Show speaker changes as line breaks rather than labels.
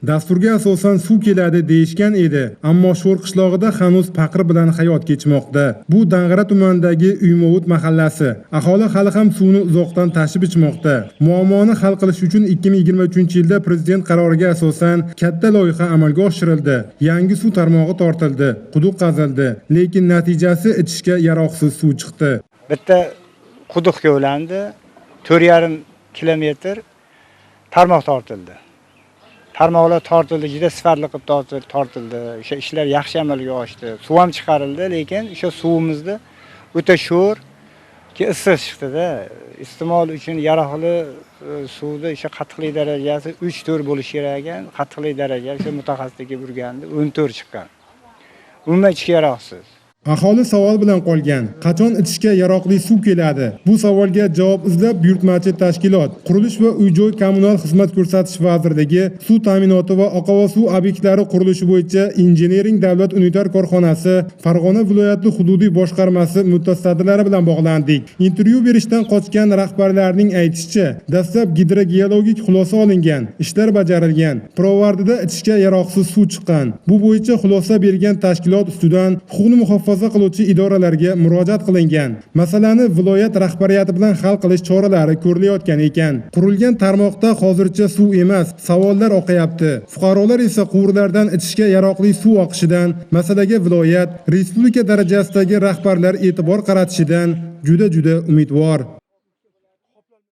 Dasturga asosan suv keladi deyishgan edi, ammo Sho'r qishlog'ida hanuz paqir bilan hayot kechmoqda. Bu Dang'ara tumanidagi Uymovut mahallasi. Aholi hali ham suvni uzoqdan tashib ichmoqda. Muammoni hal qilish uchun 2023-yilda prezident qaroriga asosan katta loyiha amalga oshirildi. Yangi suv tarmog'i tortildi, quduq qazildi, lekin natijasi ichishga yaroqsiz suv chiqdi.
Bitta quduq yo'landi, 4,5 kilometr tarmoq tortildi. Tarmoqlar tortildi, juda sifatli qilib tortildi. O'sha ishlar yaxshi amalga oshdi. Suv ham chiqarildi, lekin o'sha suvimizni o'ta sho'r issiq chiqdi-da. Iste'mol uchun yaroqli suvda o'sha qattiqlik darajasi 3-4 bo'lishi kerak ekan. Qattiqlik darajasi o'sha mutaxassisga burganda 14 chiqqan. Umuman ichishga yaroqsiz.
Aholi savol bilan qolgan. Qachon ichishga yaroqli suv keladi? Bu savolga javob izlab buyurtmachi tashkilot Qurilish va uy-joy kommunal xizmat ko'rsatish vazirligi suv ta'minoti va oqova suv obyektlari qurilishi bo'yicha Injiniring davlat unitar korxonasi Farg'ona viloyati hududiy boshqarmasi mutasaddilari bilan bog'landik. Intervyu berishdan qochgan rahbarlarning aytishicha, dastlab gidrogeologik xulosa olingan, ishlar bajarilgan, pirovardida ichishga yaroqsiz suv chiqqan. Bu bo'yicha xulosa bergan tashkilot ustidan huquqni muhofaza qiluvchi idoralarga murojaat qilingan. Masalani viloyat rahbariyati bilan hal qilish choralari ko'rilayotgan ekan. Qurilgan tarmoqda hozircha suv emas, savollar oqayapti. Fuqarolar esa quvurlardan ichishga yaroqli suv oqishidan, masalaga viloyat, respublika darajasidagi rahbarlar e'tibor qaratishidan juda umidvor.